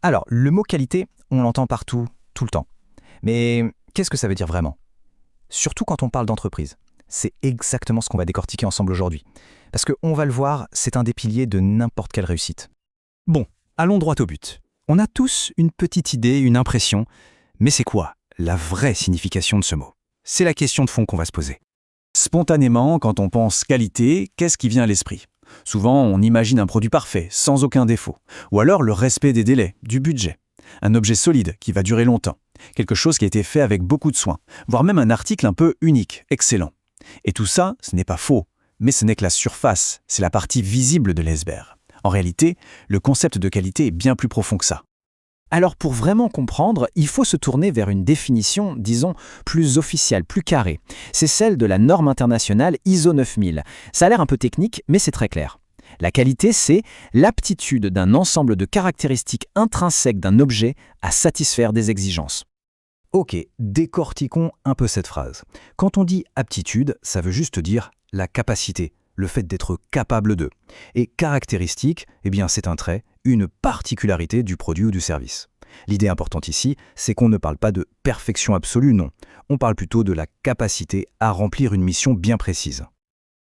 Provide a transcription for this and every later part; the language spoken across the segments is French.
Alors, le mot qualité, on l'entend partout, tout le temps. Mais qu'est-ce que ça veut dire vraiment? Surtout quand on parle d'entreprise. C'est exactement ce qu'on va décortiquer ensemble aujourd'hui. Parce qu'on va le voir, c'est un des piliers de n'importe quelle réussite. Bon, allons droit au but. On a tous une petite idée, une impression, mais c'est quoi la vraie signification de ce mot? C'est la question de fond qu'on va se poser. Spontanément, quand on pense qualité, qu'est-ce qui vient à l'esprit? Souvent, on imagine un produit parfait, sans aucun défaut, ou alors le respect des délais, du budget. Un objet solide qui va durer longtemps, quelque chose qui a été fait avec beaucoup de soin, voire même un article un peu unique, excellent. Et tout ça, ce n'est pas faux, mais ce n'est que la surface, c'est la partie visible de l'iceberg. En réalité, le concept de qualité est bien plus profond que ça. Alors pour vraiment comprendre, il faut se tourner vers une définition, disons, plus officielle, plus carrée. C'est celle de la norme internationale ISO 9000. Ça a l'air un peu technique, mais c'est très clair. La qualité, c'est l'aptitude d'un ensemble de caractéristiques intrinsèques d'un objet à satisfaire des exigences. Ok, décortiquons un peu cette phrase. Quand on dit aptitude, ça veut juste dire la capacité, le fait d'être capable de. Et caractéristique, eh bien c'est un trait, une particularité du produit ou du service. L'idée importante ici, c'est qu'on ne parle pas de perfection absolue, non. On parle plutôt de la capacité à remplir une mission bien précise.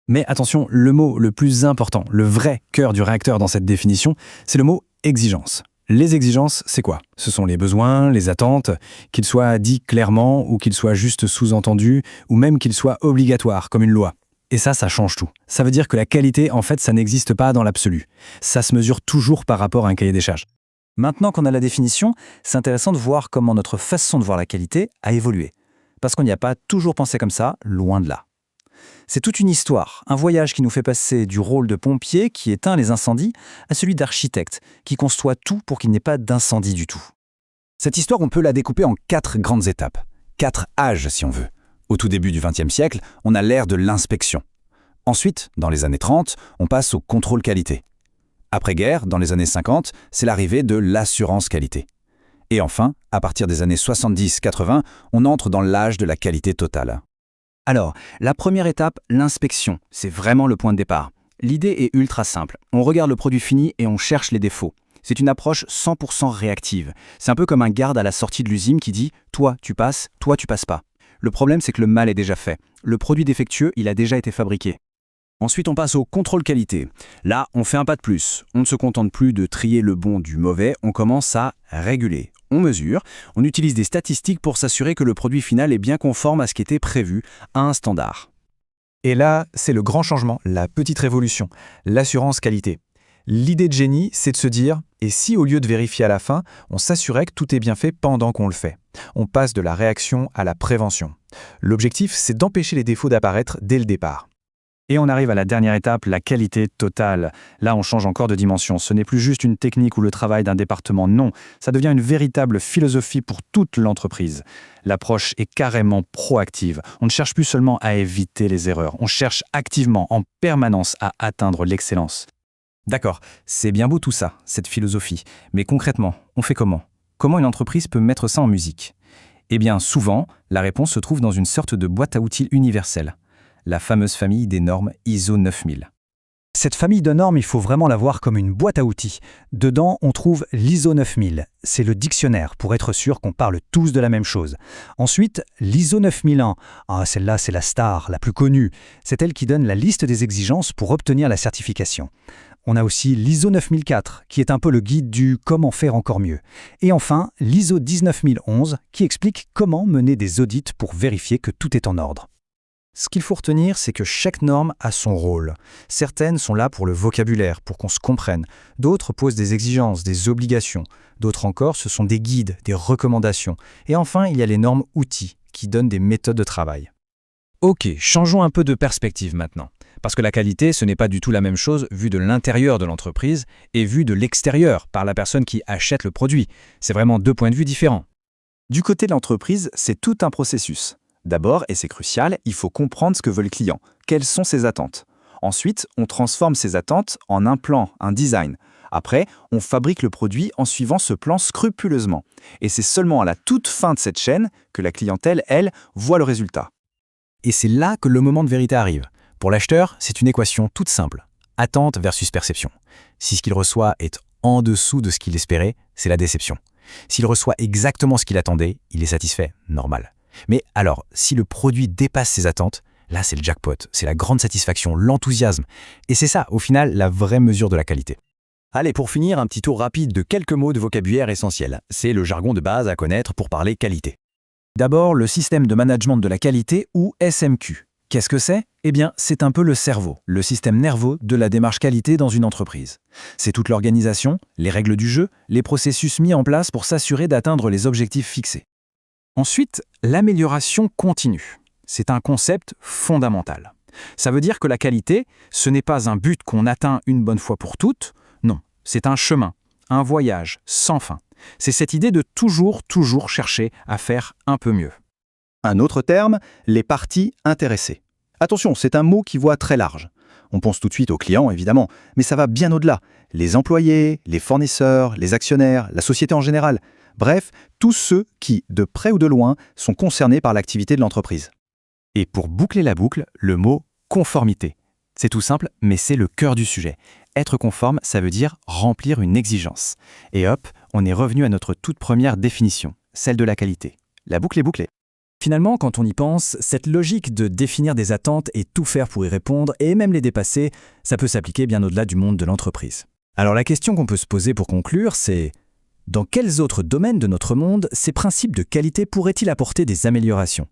Mais attention, le mot le plus important, le vrai cœur du réacteur dans cette définition, c'est le mot exigence. Les exigences, c'est quoi? Ce sont les besoins, les attentes, qu'ils soient dits clairement ou qu'ils soient juste sous-entendus, ou même qu'ils soient obligatoires, comme une loi. Et ça change tout. Ça veut dire que la qualité, en fait, ça n'existe pas dans l'absolu. Ça se mesure toujours par rapport à un cahier des charges. Maintenant qu'on a la définition, c'est intéressant de voir comment notre façon de voir la qualité a évolué. Parce qu'on n'y a pas toujours pensé comme ça, loin de là. C'est toute une histoire, un voyage qui nous fait passer du rôle de pompier qui éteint les incendies à celui d'architecte qui conçoit tout pour qu'il n'y ait pas d'incendie du tout. Cette histoire, on peut la découper en 4 grandes étapes. 4 âges, si on veut. Au tout début du XXe siècle, on a l'ère de l'inspection. Ensuite, dans les années 30, on passe au contrôle qualité. Après-guerre, dans les années 50, c'est l'arrivée de l'assurance qualité. Et enfin, à partir des années 70-80, on entre dans l'âge de la qualité totale. Alors, la première étape, l'inspection, c'est vraiment le point de départ. L'idée est ultra simple. On regarde le produit fini et on cherche les défauts. C'est une approche 100% réactive. C'est un peu comme un garde à la sortie de l'usine qui dit « toi, tu passes pas ». Le problème, c'est que le mal est déjà fait. Le produit défectueux, il a déjà été fabriqué. Ensuite, on passe au contrôle qualité. Là, on fait un pas de plus. On ne se contente plus de trier le bon du mauvais, on commence à réguler. On mesure, on utilise des statistiques pour s'assurer que le produit final est bien conforme à ce qui était prévu, à un standard. Et là, c'est le grand changement, la petite révolution, l'assurance qualité. L'idée de génie, c'est de se dire, et si au lieu de vérifier à la fin, on s'assurait que tout est bien fait pendant qu'on le fait? On passe de la réaction à la prévention. L'objectif, c'est d'empêcher les défauts d'apparaître dès le départ. Et on arrive à la dernière étape, la qualité totale. Là, on change encore de dimension. Ce n'est plus juste une technique ou le travail d'un département, non. Ça devient une véritable philosophie pour toute l'entreprise. L'approche est carrément proactive. On ne cherche plus seulement à éviter les erreurs. On cherche activement, en permanence, à atteindre l'excellence. D'accord, c'est bien beau tout ça, cette philosophie. Mais concrètement, on fait comment? Comment une entreprise peut mettre ça en musique? Eh bien, souvent, la réponse se trouve dans une sorte de boîte à outils universelle. La fameuse famille des normes ISO 9000. Cette famille de normes, il faut vraiment la voir comme une boîte à outils. Dedans, on trouve l'ISO 9000. C'est le dictionnaire pour être sûr qu'on parle tous de la même chose. Ensuite, l'ISO 9001. Ah, celle-là, c'est la star, la plus connue. C'est elle qui donne la liste des exigences pour obtenir la certification. On a aussi l'ISO 9004, qui est un peu le guide du comment faire encore mieux. Et enfin, l'ISO 19011, qui explique comment mener des audits pour vérifier que tout est en ordre. Ce qu'il faut retenir, c'est que chaque norme a son rôle. Certaines sont là pour le vocabulaire, pour qu'on se comprenne. D'autres posent des exigences, des obligations. D'autres encore, ce sont des guides, des recommandations. Et enfin, il y a les normes outils, qui donnent des méthodes de travail. Ok, changeons un peu de perspective maintenant. Parce que la qualité, ce n'est pas du tout la même chose vue de l'intérieur de l'entreprise et vue de l'extérieur par la personne qui achète le produit. C'est vraiment 2 points de vue différents. Du côté de l'entreprise, c'est tout un processus. D'abord, et c'est crucial, il faut comprendre ce que veut le client. Quelles sont ses attentes? Ensuite, on transforme ces attentes en un plan, un design. Après, on fabrique le produit en suivant ce plan scrupuleusement. Et c'est seulement à la toute fin de cette chaîne que la clientèle, elle, voit le résultat. Et c'est là que le moment de vérité arrive. Pour l'acheteur, c'est une équation toute simple. Attente versus perception. Si ce qu'il reçoit est en dessous de ce qu'il espérait, c'est la déception. S'il reçoit exactement ce qu'il attendait, il est satisfait, normal. Mais alors, si le produit dépasse ses attentes, là c'est le jackpot, c'est la grande satisfaction, l'enthousiasme. Et c'est ça, au final, la vraie mesure de la qualité. Allez, pour finir, un petit tour rapide de quelques mots de vocabulaire essentiels. C'est le jargon de base à connaître pour parler qualité. D'abord, le système de management de la qualité ou SMQ. Qu'est-ce que c'est? Eh bien, c'est un peu le cerveau, le système nerveux de la démarche qualité dans une entreprise. C'est toute l'organisation, les règles du jeu, les processus mis en place pour s'assurer d'atteindre les objectifs fixés. Ensuite, l'amélioration continue. C'est un concept fondamental. Ça veut dire que la qualité, ce n'est pas un but qu'on atteint une bonne fois pour toutes, non, c'est un chemin, un voyage sans fin. C'est cette idée de toujours chercher à faire un peu mieux. Un autre terme, les parties intéressées. Attention, c'est un mot qui voit très large. On pense tout de suite aux clients, évidemment, mais ça va bien au-delà. Les employés, les fournisseurs, les actionnaires, la société en général. Bref, tous ceux qui, de près ou de loin, sont concernés par l'activité de l'entreprise. Et pour boucler la boucle, le mot conformité. C'est tout simple, mais c'est le cœur du sujet. Être conforme, ça veut dire remplir une exigence. Et hop, on est revenu à notre toute première définition, celle de la qualité. La boucle est bouclée. Finalement, quand on y pense, cette logique de définir des attentes et tout faire pour y répondre, et même les dépasser, ça peut s'appliquer bien au-delà du monde de l'entreprise. Alors la question qu'on peut se poser pour conclure, c'est dans quels autres domaines de notre monde ces principes de qualité pourraient-ils apporter des améliorations ?